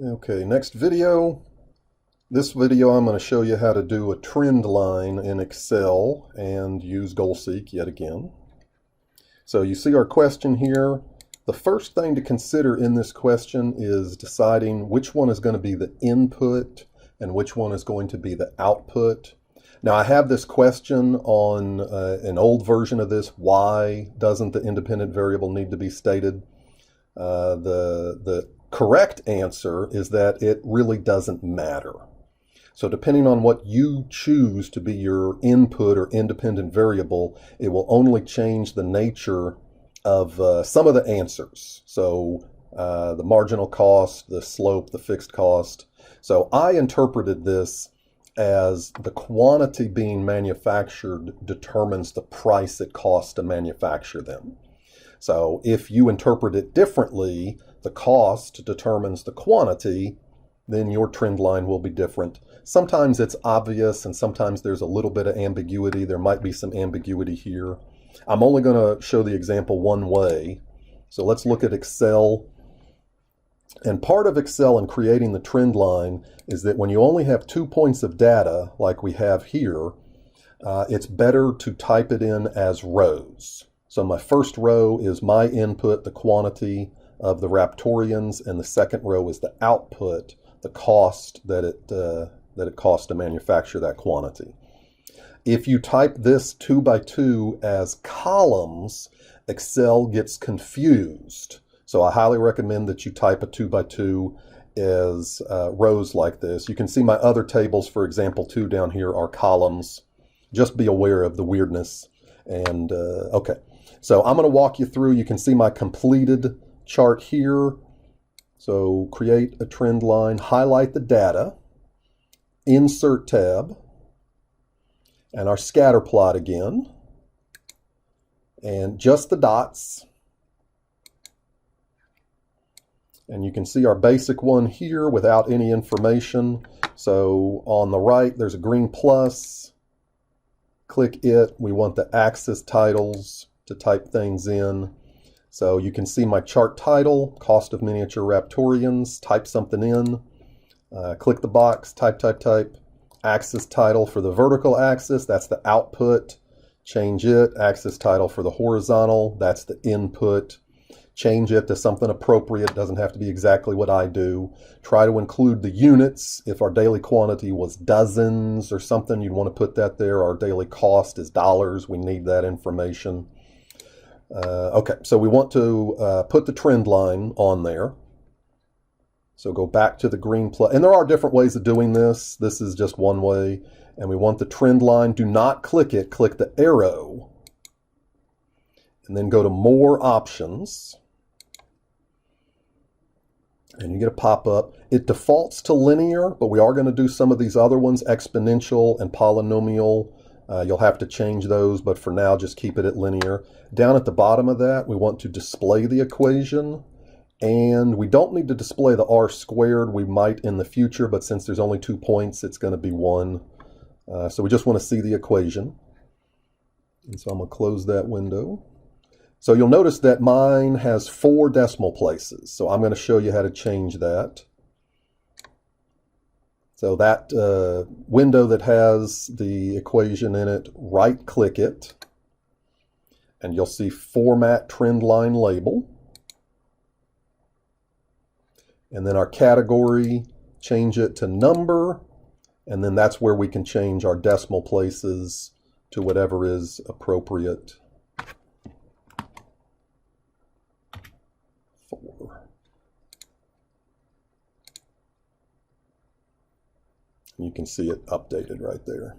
Okay, next video. This video I'm going to show you how to do a trend line in Excel and use GoalSeek yet again. So you see our question here. The first thing to consider in this question is deciding which one is going to be the input and which one is going to be the output. Now I have this question on an old version of this. Why doesn't the independent variable need to be stated? The correct answer is that it really doesn't matter. So depending on what you choose to be your input or independent variable, it will only change the nature of some of the answers. So the marginal cost, the slope, the fixed cost. So I interpreted this as the quantity being manufactured determines the price it costs to manufacture them. So if you interpret it differently, the cost determines the quantity, then your trend line will be different. Sometimes it's obvious and sometimes there's a little bit of ambiguity. There might be some ambiguity here. I'm only going to show the example one way. So let's look at Excel. And part of Excel in creating the trend line is that when you only have 2 points of data like we have here, it's better to type it in as rows. So my first row is my input, the quantity of the Raptorians, and the second row is the output, the cost that it costs to manufacture that quantity. If you type this 2 by 2 as columns, Excel gets confused. So I highly recommend that you type a 2 by 2 as rows like this. You can see my other tables, for example, 2 down here are columns. Just be aware of the weirdness. And okay, so I'm going to walk you through. You can see my completed chart here. So create a trend line, highlight the data, insert tab, and our scatter plot again, and just the dots. And you can see our basic one here without any information. So on the right, there's a green plus. Click it. We want the axis titles to type things in. So you can see my chart title, cost of miniature Raptorians, type something in. Click the box, type. Axis title for the vertical axis, that's the output. Change it. Axis title for the horizontal, that's the input. Change it to something appropriate. It doesn't have to be exactly what I do. Try to include the units. If our daily quantity was dozens or something, you'd want to put that there. Our daily cost is dollars. We need that information. Okay, so we want to put the trend line on there. So go back to the green plus. And there are different ways of doing this. This is just one way. And we want the trend line. Do not click it. Click the arrow. And then go to More Options. And you get a pop-up. It defaults to linear, but we are going to do some of these other ones, exponential and polynomial. You'll have to change those, but for now, just keep it at linear. Down at the bottom of that, we want to display the equation. And we don't need to display the r squared. We might in the future, but since there's only 2 points, it's going to be 1. So we just want to see the equation. And so I'm going to close that window. So you'll notice that mine has 4 decimal places. So I'm going to show you how to change that. So that window that has the equation in it, right-click it. And you'll see Format Trend Line Label. And then our category, change it to number. And then that's where we can change our decimal places to whatever is appropriate. 4. You can see it updated right there.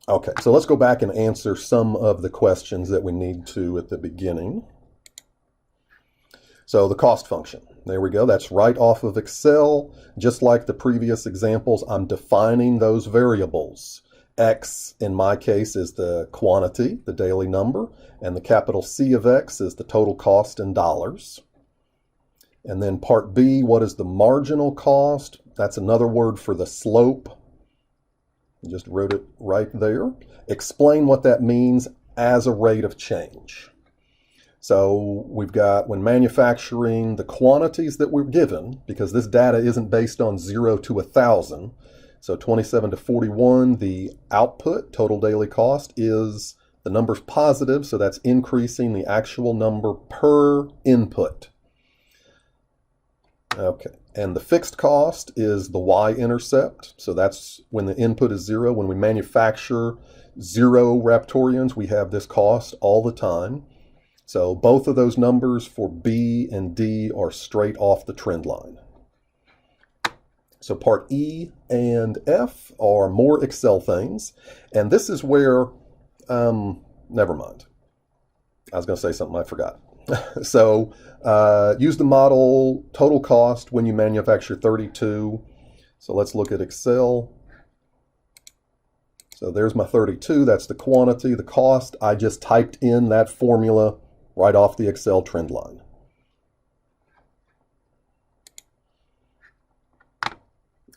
Okay, so let's go back and answer some of the questions that we need to at the beginning. So the cost function, there we go. That's right off of Excel. Just like the previous examples, I'm defining those variables. X, in my case, is the quantity, the daily number, and the capital C of X is the total cost in dollars. And then part B, what is the marginal cost? That's another word for the slope. Just wrote it right there. Explain what that means as a rate of change. So we've got, when manufacturing, the quantities that we're given, because this data isn't based on 0 to 1,000. So 27 to 41, the output, total daily cost, is the number's positive, so that's increasing the actual number per input. Okay, and the fixed cost is the y-intercept. So that's when the input is 0. When we manufacture 0 Raptorians, we have this cost all the time. So both of those numbers for B and D are straight off the trend line. So part E and F are more Excel things. And this is where, never mind. I was going to say something I forgot. So use the model total cost when you manufacture 32. So let's look at Excel. So there's my 32. That's the quantity. The cost, I just typed in that formula right off the Excel trend line.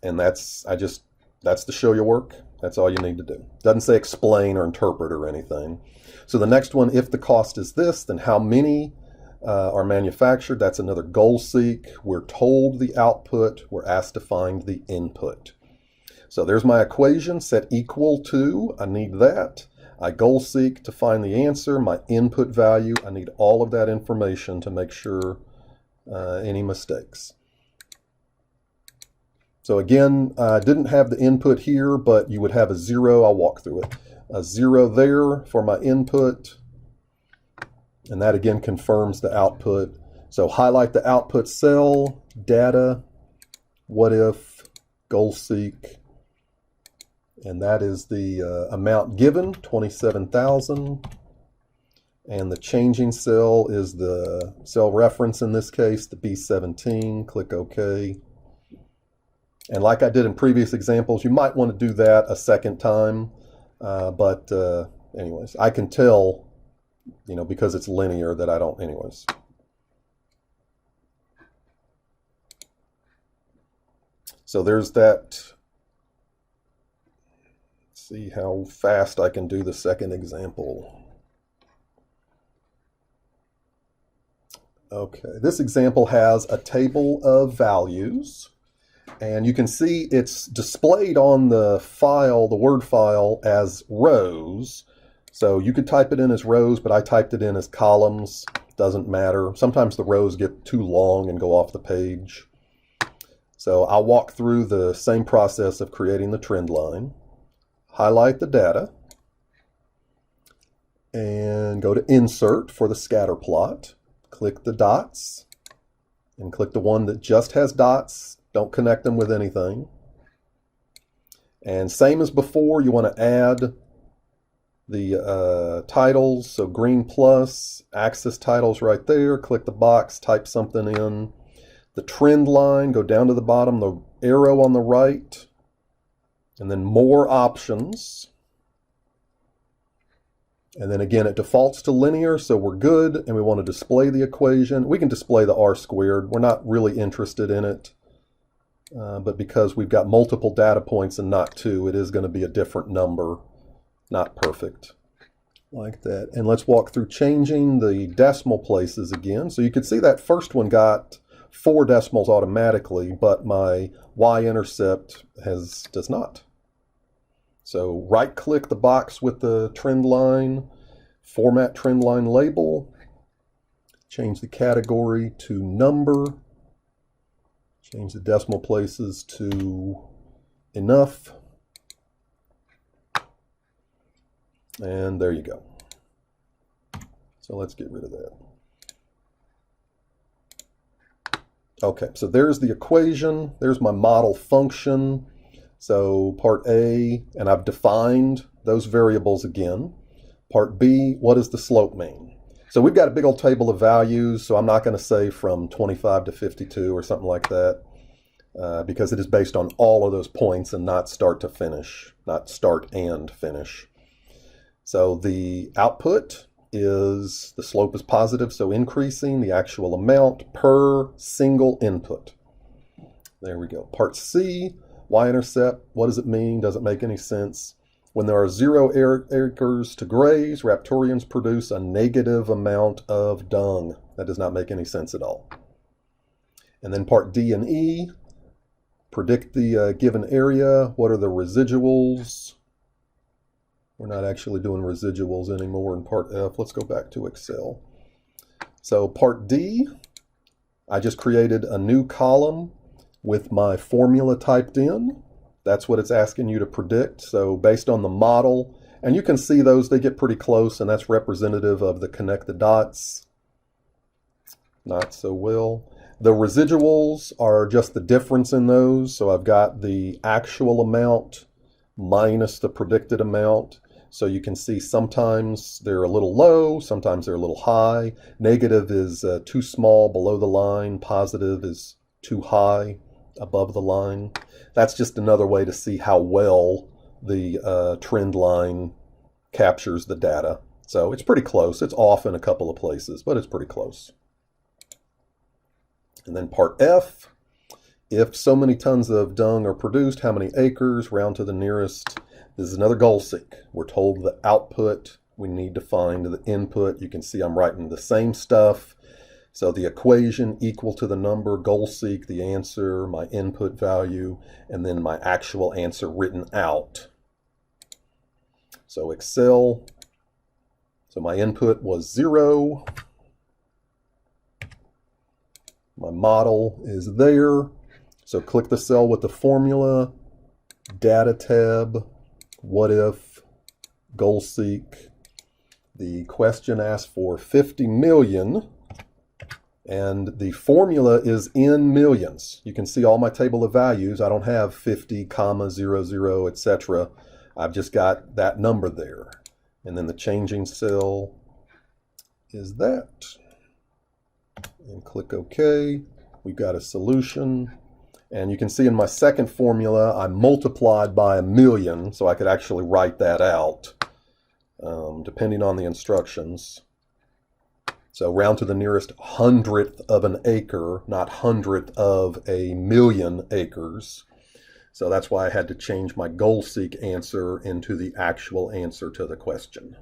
And that's to show your work. That's all you need to do. Doesn't say explain or interpret or anything. So the next one, if the cost is this, then how many are manufactured? That's another goal seek. We're told the output. We're asked to find the input. So there's my equation, set equal to. I need that. I goal seek to find the answer. My input value, I need all of that information to make sure any mistakes. So again, I didn't have the input here, but you would have a 0. I'll walk through it. A 0 there for my input. And that again confirms the output. So highlight the output cell, data, what if, goal seek. And that is the amount given, 27,000. And the changing cell is the cell reference in this case, the B17. Click OK. And like I did in previous examples, you might want to do that a second time. But anyways, I can tell, because it's linear that I don't, anyways. So there's that. Let's see how fast I can do the second example. Okay, this example has a table of values. And you can see it's displayed on the file, the Word file, as rows. So you could type it in as rows, but I typed it in as columns. Doesn't matter. Sometimes the rows get too long and go off the page. So I'll walk through the same process of creating the trend line. Highlight the data. And go to Insert for the scatter plot. Click the dots. And click the one that just has dots. Don't connect them with anything. And same as before, you want to add the titles. So green plus, axis titles right there. Click the box, type something in. The trend line, go down to the bottom, the arrow on the right. And then more options. And then again, it defaults to linear, so we're good. And we want to display the equation. We can display the r squared. We're not really interested in it. But because we've got multiple data points and not 2, it is going to be a different number, not perfect, like that. And let's walk through changing the decimal places again. So you can see that first one got 4 decimals automatically, but my y-intercept does not. So right-click the box with the trend line, format trend line label, change the category to number. Change the decimal places to enough. And there you go. So let's get rid of that. Okay, so there's the equation. There's my model function. So part A, and I've defined those variables again. Part B, what does the slope mean? So we've got a big old table of values, so I'm not going to say from 25 to 52 or something like that, because it is based on all of those points and not start to finish, not start and finish. So the output is, the slope is positive, so increasing the actual amount per single input. There we go. Part C, y-intercept, what does it mean? Does it make any sense? When there are 0 acres to graze, Raptorians produce a negative amount of dung. That does not make any sense at all. And then part D and E, predict the given area. What are the residuals? We're not actually doing residuals anymore in part F. Let's go back to Excel. So part D, I just created a new column with my formula typed in. That's what it's asking you to predict. So based on the model, and you can see those, they get pretty close, and that's representative of the connect the dots. Not so well. The residuals are just the difference in those. So I've got the actual amount minus the predicted amount. So you can see sometimes they're a little low, sometimes they're a little high. Negative is too small below the line. Positive is too high above the line. That's just another way to see how well the trend line captures the data. So it's pretty close. It's off in a couple of places, but it's pretty close. And then part F, if so many tons of dung are produced, how many acres, round to the nearest. This is another goal seek. We're told the output, we need to find the input. You can see I'm writing the same stuff. So the equation equal to the number, goal seek, the answer, my input value, and then my actual answer written out. So Excel, so my input was 0. My model is there. So click the cell with the formula, data tab, what if, goal seek. The question asks for 50 million, and the formula is in millions. You can see all my table of values. I don't have 50, comma, 00, etc. I've just got that number there. And then the changing cell is that. And click OK. We've got a solution. And you can see in my second formula, I multiplied by 1,000,000, so I could actually write that out, depending on the instructions. So round to the nearest 100th of an acre, not 100th of 1,000,000 acres. So that's why I had to change my goal seek answer into the actual answer to the question.